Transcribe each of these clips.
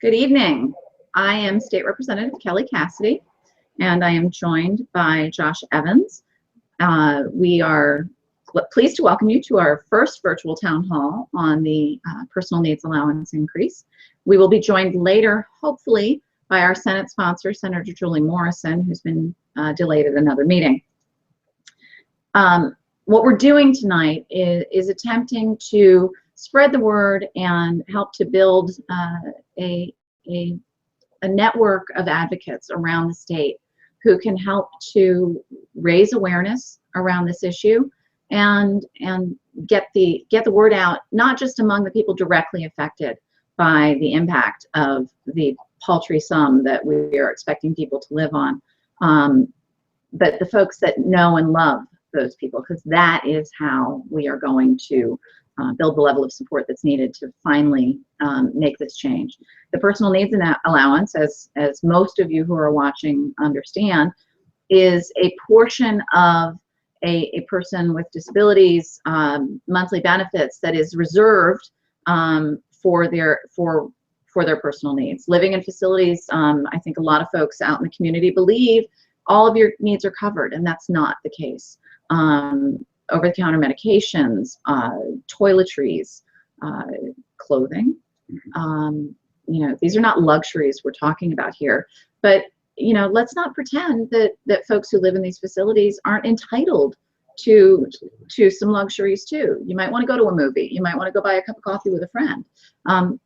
Good evening. I am State Representative Kelly Cassidy, and I am joined by Josh Evans. We are pleased to welcome you to our first virtual town hall on the personal needs allowance increase. We will be joined later, hopefully, by our Senate sponsor, Senator Julie Morrison, who's been delayed at another meeting. What we're doing tonight is attempting to spread the word and help to build a network of advocates around the state who can help to raise awareness around this issue and get the word out, not just among the people directly affected by the impact of the paltry sum that we are expecting people to live on, but the folks that know and love those people, because that is how we are going to build the level of support that's needed to finally make this change. The personal needs allowance, as most of you who are watching understand, is a portion of a person with disabilities monthly benefits that is reserved for their personal needs. Living in facilities, I think a lot of folks out in the community believe all of your needs are covered, and that's not the case. Over-the-counter medications, toiletries, clothing. These are not luxuries we're talking about here. But let's not pretend that folks who live in these facilities aren't entitled to some luxuries too. You might want to go to a movie. You might want to go buy a cup of coffee with a friend.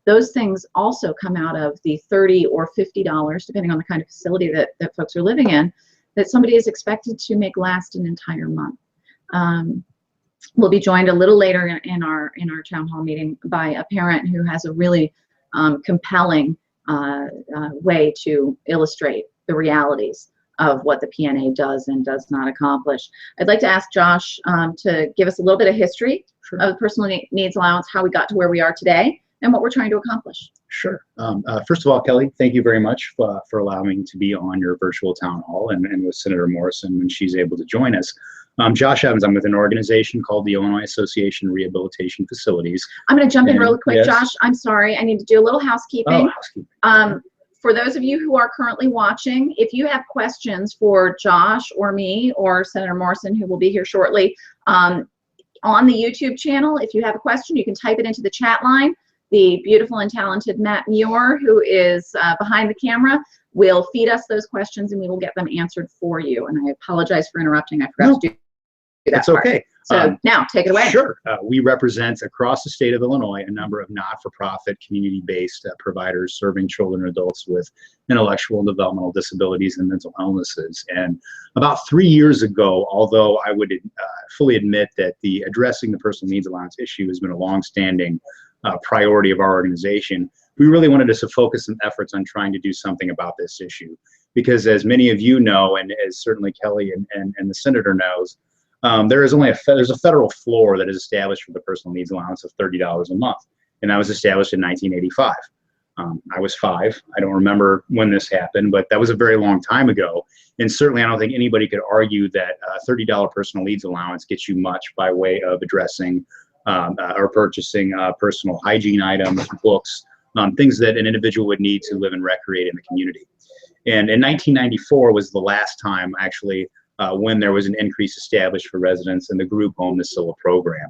Those things also come out of the $30 or $50, depending on the kind of facility that folks are living in, that somebody is expected to make last an entire month. We'll be joined a little later in our town hall meeting by a parent who has a really compelling way to illustrate the realities of what the PNA does and does not accomplish. I'd like to ask Josh to give us a little bit of history of the personal needs allowance, how we got to where we are today, and what we're trying to accomplish. Sure. First of all, Kelly, thank you very much for allowing me to be on your virtual town hall and with Senator Morrison when she's able to join us. Josh Evans, I'm with an organization called the Illinois Association of Rehabilitation Facilities. I'm going to jump in really quick, yes. Josh. I'm sorry. I need to do a little housekeeping. Oh, housekeeping. For those of you who are currently watching, if you have questions for Josh or me or Senator Morrison, who will be here shortly, on the YouTube channel, if you have a question, you can type it into the chat line. The beautiful and talented Matt Muir, who is behind the camera, will feed us those questions and we will get them answered for you. And I apologize for interrupting. I forgot to do that. That's okay. So now take it away. Sure. We represent across the state of Illinois a number of not-for-profit, community-based providers serving children and adults with intellectual and developmental disabilities and mental illnesses. And about 3 years ago, although I would fully admit that the addressing the personal needs allowance issue has been a long-standing priority of our organization, we really wanted us to focus some efforts on trying to do something about this issue. Because as many of you know, and as certainly Kelly and the Senator knows, there's a federal floor that is established for the personal needs allowance of $30 a month, and that was established in 1985. I was 5. I don't remember when this happened, but that was a very long time ago. And certainly I don't think anybody could argue that a $30 personal needs allowance gets you much by way of addressing or purchasing personal hygiene items, books, things that an individual would need to live and recreate in the community. And in 1994 was the last time actually when there was an increase established for residents in the group home, the CILA program.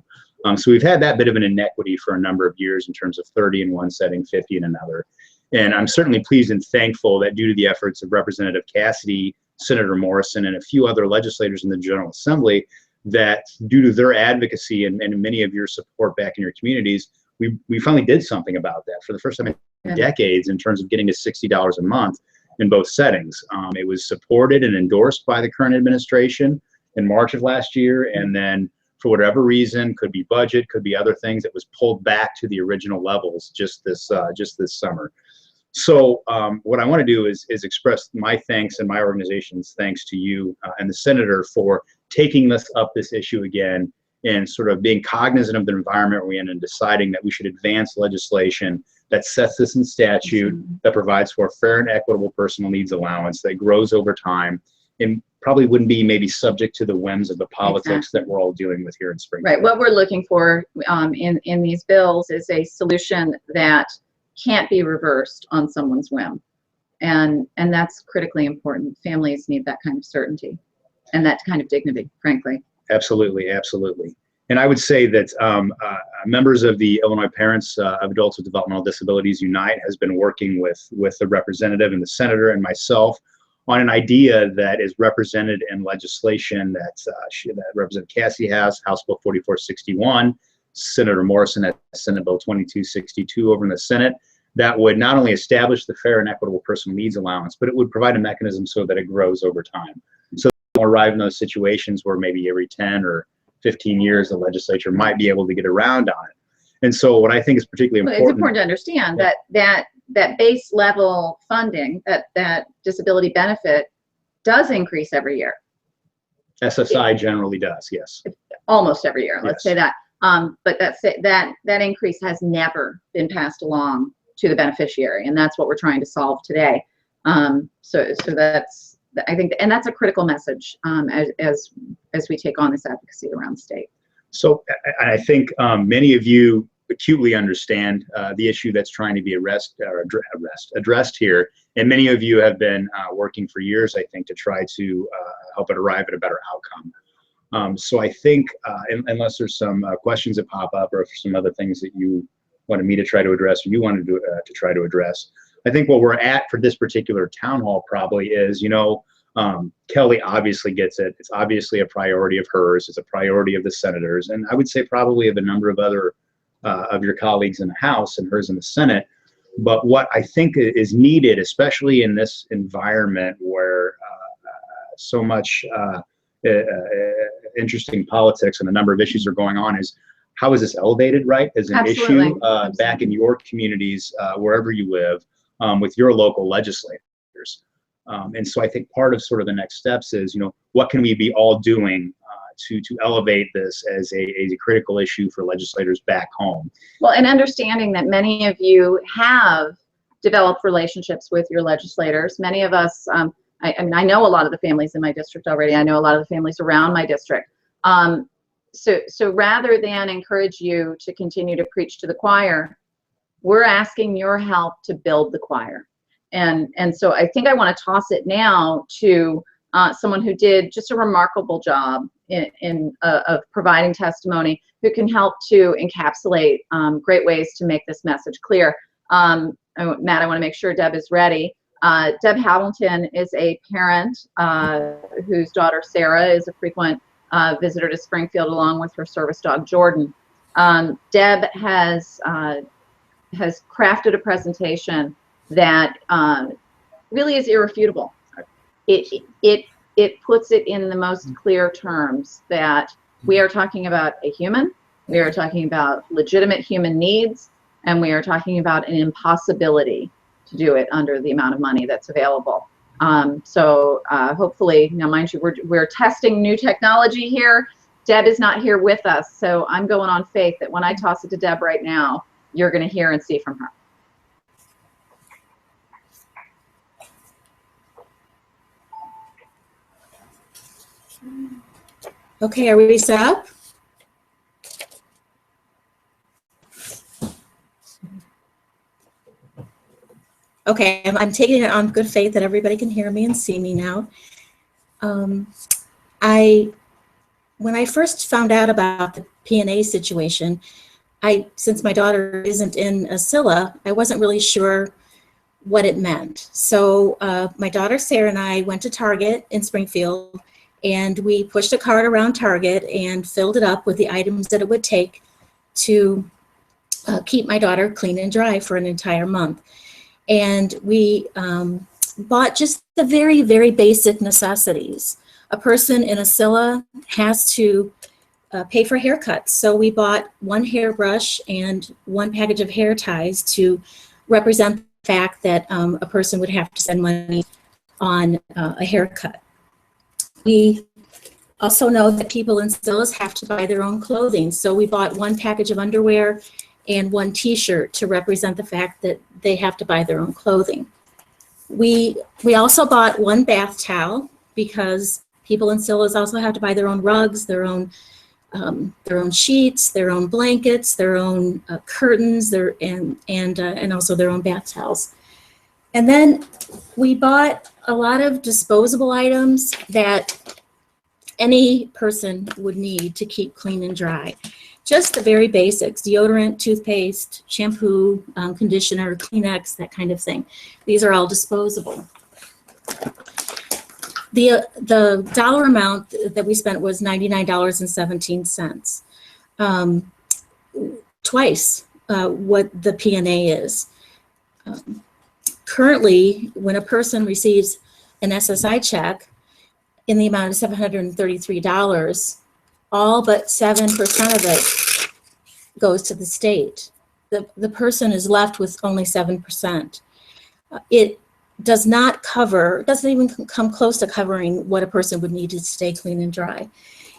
So we've had that bit of an inequity for a number of years in terms of 30 in one setting, 50 in another. And I'm certainly pleased and thankful that due to the efforts of Representative Cassidy, Senator Morrison, and a few other legislators in the General Assembly, that due to their advocacy and many of your support back in your communities, we finally did something about that for the first time in decades in terms of getting to $60 a month in both settings. It was supported and endorsed by the current administration in March of last year, and then for whatever reason, could be budget, could be other things, it was pulled back to the original levels just this summer. So what I want to do is express my thanks and my organization's thanks to you and the Senator for taking up this issue again and sort of being cognizant of the environment we're in and deciding that we should advance legislation that sets this in statute, that provides for a fair and equitable personal needs allowance that grows over time and probably wouldn't be maybe subject to the whims of the politics that we're all dealing with here in Springfield. Right. What we're looking for in these bills is a solution that can't be reversed on someone's whim. And that's critically important. Families need that kind of certainty and that kind of dignity, frankly. Absolutely, absolutely. And I would say that members of the Illinois Parents of Adults with Developmental Disabilities Unite has been working with the representative and the senator and myself on an idea that is represented in legislation that Representative Cassidy has, House Bill 4461, Senator Morrison at Senate Bill 2262 over in the Senate, that would not only establish the fair and equitable personal needs allowance, but it would provide a mechanism so that it grows over time. So we'll arrive in those situations where maybe every 10 or 15 years the legislature might be able to get around on it. And so what I think is particularly important— It's important to understand that base level funding, that disability benefit, does increase every year. SSI generally does, yes. Almost every year, let's Yes. say that. But that increase has never been passed along to the beneficiary, and that's what we're trying to solve today. So that's, I think, and that's a critical message as we take on this advocacy around the state. So I think many of you acutely understand the issue that's trying to be addressed here, and many of you have been working for years, I think, to try to help it arrive at a better outcome. So I think, unless there's some questions that pop up, or some other things that you wanted me to try to address, or you wanted to try to address, I think what we're at for this particular town hall probably is, Kelly obviously gets it. It's obviously a priority of hers. It's a priority of the senators, and I would say probably of a number of other of your colleagues in the House and hers in the Senate. But what I think is needed, especially in this environment where so much interesting politics and a number of issues are going on, is how is this elevated, right, as an Absolutely. issue back in your communities, wherever you live, with your local legislators. And so I think part of sort of the next steps is, what can we be all doing to elevate this as a critical issue for legislators back home? Well, and understanding that many of you have developed relationships with your legislators. Many of us, I mean, I know a lot of the families in my district already. I know a lot of the families around my district. So rather than encourage you to continue to preach to the choir, we're asking your help to build the choir. And so I think I want to toss it now to someone who did just a remarkable job of providing testimony, who can help to encapsulate great ways to make this message clear. Matt, I want to make sure Deb is ready. Deb Hamilton is a parent whose daughter Sarah is a frequent visitor to Springfield, along with her service dog Jordan. Deb has crafted a presentation that really is irrefutable. It puts it in the most clear terms that we are talking about a human, we are talking about legitimate human needs, and we are talking about an impossibility to do it under the amount of money that's available. So hopefully, now mind you, we're testing new technology here. Deb is not here with us, so I'm going on faith that when I toss it to Deb right now, you're going to hear and see from her. Okay, are we set up? Okay, I'm taking it on good faith that everybody can hear me and see me now. When I first found out about the P&A situation, since my daughter isn't in a CILA, I wasn't really sure what it meant. So my daughter Sarah and I went to Target in Springfield, and we pushed a cart around Target and filled it up with the items that it would take to keep my daughter clean and dry for an entire month. And we bought just the very, very basic necessities. A person in a CILA has to pay for haircuts. So we bought one hairbrush and one package of hair ties to represent the fact that a person would have to spend money on a haircut. We also know that people in CILAs have to buy their own clothing. So we bought one package of underwear and one t-shirt to represent the fact that they have to buy their own clothing. We also bought one bath towel because people in CILAs also have to buy their own rugs, their own their own sheets, their own blankets, their own curtains, and also their own bath towels. And then we bought a lot of disposable items that any person would need to keep clean and dry. Just the very basics: deodorant, toothpaste, shampoo, conditioner, Kleenex, that kind of thing. These are all disposable. The dollar amount that we spent was $99.17, twice what the P&A is. Currently, when a person receives an SSI check in the amount of $733, all but 7% of it goes to the state. The person is left with only 7%. It does not cover, doesn't even come close to covering what a person would need to stay clean and dry.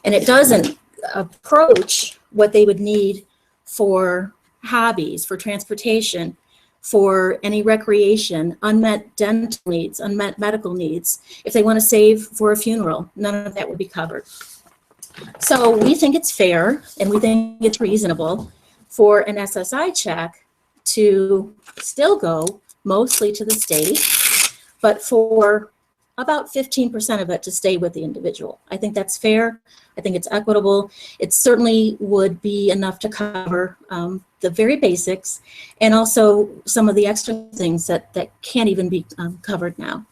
And it doesn't approach what they would need for hobbies, for transportation, for any recreation, unmet dental needs, unmet medical needs. If they want to save for a funeral, none of that would be covered. So we think it's fair, and we think it's reasonable for an SSI check to still go mostly to the state, but for about 15% of it to stay with the individual. I think that's fair. I think it's equitable. It certainly would be enough to cover the very basics, and also some of the extra things that can't even be covered now.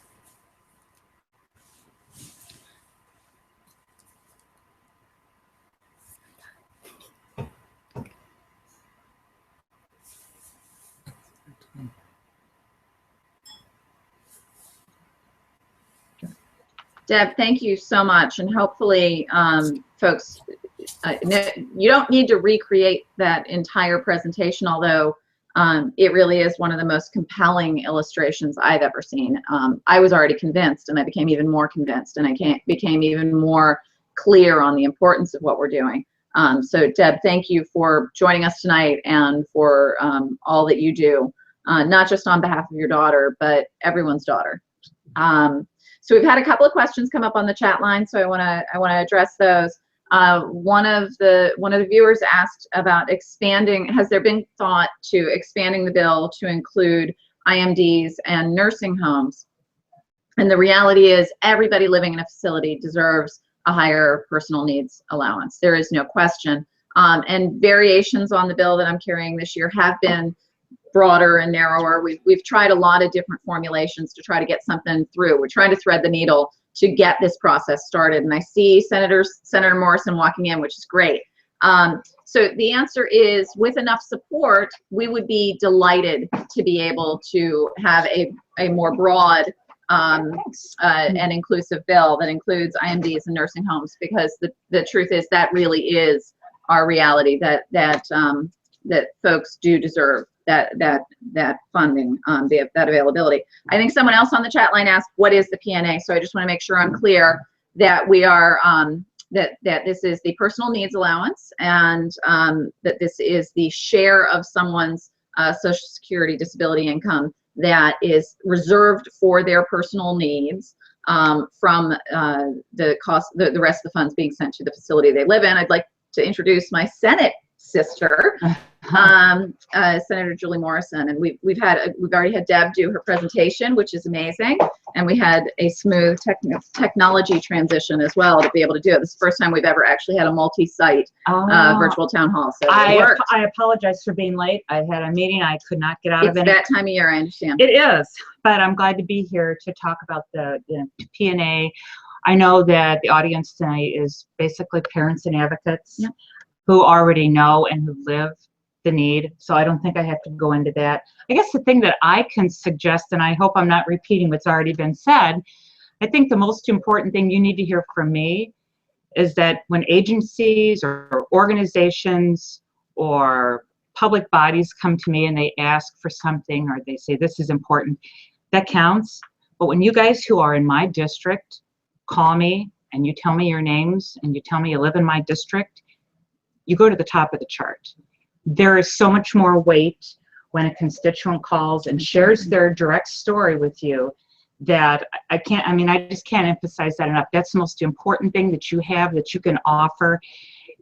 Deb, thank you so much, and hopefully folks, you don't need to recreate that entire presentation, although it really is one of the most compelling illustrations I've ever seen. I was already convinced, and I became even more convinced, and I became even more clear on the importance of what we're doing. So Deb, thank you for joining us tonight and for all that you do, not just on behalf of your daughter, but everyone's daughter. So we've had a couple of questions come up on the chat line, so I want to address those. One of the viewers asked about expanding. Has there been thought to expanding the bill to include IMDs and nursing homes? And the reality is, everybody living in a facility deserves a higher personal needs allowance. There is no question. And variations on the bill that I'm carrying this year have been broader and narrower. We've tried a lot of different formulations to try to get something through. We're trying to thread the needle to get this process started. And I see Senator Morrison walking in, which is great. So the answer is, with enough support, we would be delighted to be able to have a more broad and inclusive bill that includes IMDs and nursing homes, because the truth is that really is our reality, that folks do deserve that funding, that availability. I think someone else on the chat line asked, what is the P&A? So I just want to make sure I'm clear that we are, that this is the personal needs allowance, and that this is the share of someone's Social Security disability income that is reserved for their personal needs from the rest of the funds being sent to the facility they live in. I'd like to introduce my Senate sister, Senator Julie Morrison, and we've already had Deb do her presentation, which is amazing, and we had a smooth technology transition as well to be able to do it. This is the first time we've ever actually had a multi-site virtual town hall. So I apologize for being late. I had a meeting. I could not get out of it. It's that time of year, I understand. It is, but I'm glad to be here to talk about the P&A. I know that the audience tonight is basically parents and advocates. Yep. Who already know and who live the need. So I don't think I have to go into that. I guess the thing that I can suggest, and I hope I'm not repeating what's already been said, I think the most important thing you need to hear from me is that when agencies or organizations or public bodies come to me and they ask for something, or they say this is important, that counts. But when you guys who are in my district call me and you tell me your names and you tell me you live in my district, you go to the top of the chart. There is so much more weight when a constituent calls and shares their direct story with you that I just can't emphasize that enough. That's the most important thing that you have, that you can offer.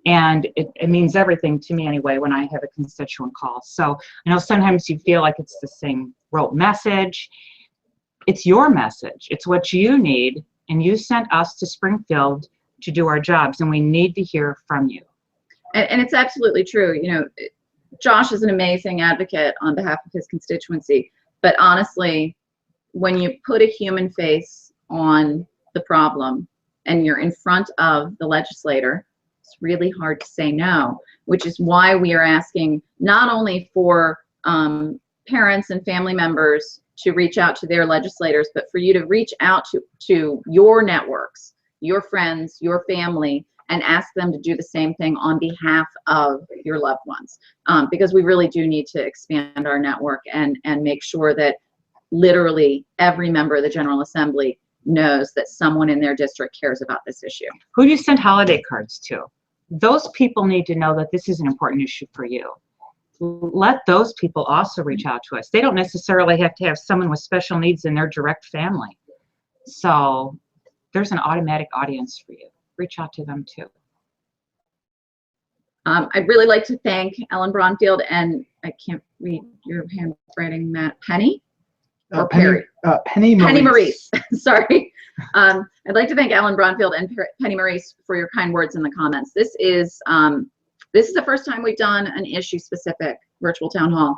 And it means everything to me anyway when I have a constituent call. So I know sometimes you feel like it's the same rote message. It's your message. It's what you need. And you sent us to Springfield to do our jobs, and we need to hear from you. And it's absolutely true. You know, Josh is an amazing advocate on behalf of his constituency. But honestly, when you put a human face on the problem and you're in front of the legislator, it's really hard to say no, which is why we are asking not only for parents and family members to reach out to their legislators, but for you to reach out to your networks, your friends, your family, and ask them to do the same thing on behalf of your loved ones. Because we really do need to expand our network and make sure that literally every member of the General Assembly knows that someone in their district cares about this issue. Who do you send holiday cards to? Those people need to know that this is an important issue for you. Let those people also reach out to us. They don't necessarily have to have someone with special needs in their direct family. So there's an automatic audience for you. Reach out to them too. I'd really like to thank Ellen Bronfield and I can't read your handwriting, Matt, Penny? Or Perry? Penny Maurice. Penny Maurice, sorry. I'd like to thank Ellen Bronfield and Penny Maurice for your kind words in the comments. This is the first time we've done an issue-specific virtual town hall.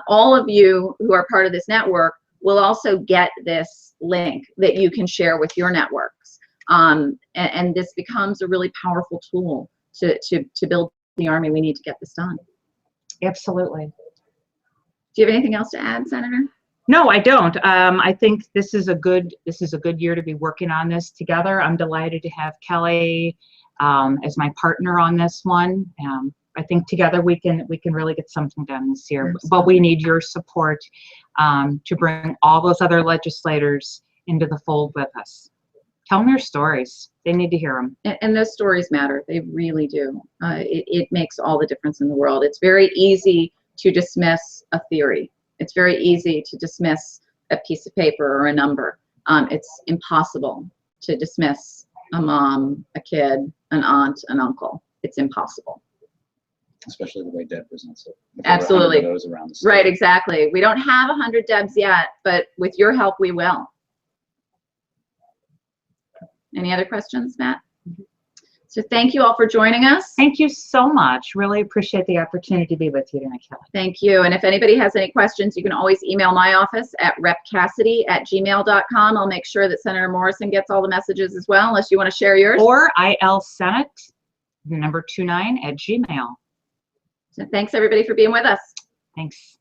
All of you who are part of this network will also get this link that you can share with your networks. And this becomes a really powerful tool to build the army we need to get this done. Absolutely. Do you have anything else to add, Senator? No, I don't. I think this is a good year to be working on this together. I'm delighted to have Kelly as my partner on this one. I think together we can really get something done this year. But we need your support to bring all those other legislators into the fold with us. Tell them your stories. They need to hear them. And those stories matter. They really do. It makes all the difference in the world. It's very easy to dismiss a theory. It's very easy to dismiss a piece of paper or a number. It's impossible to dismiss a mom, a kid, an aunt, an uncle. It's impossible. Especially the way Deb presents it. Absolutely. Those around the state. Right, exactly. We don't have 100 Debs yet, but with your help, we will. Any other questions, Matt? So thank you all for joining us. Thank you so much. Really appreciate the opportunity to be with you tonight, Kelly. Thank you. And if anybody has any questions, you can always email my office at repcassidy@gmail.com. I'll make sure that Senator Morrison gets all the messages as well, unless you want to share yours. Or ilsenate29@gmail.com. So thanks everybody for being with us. Thanks.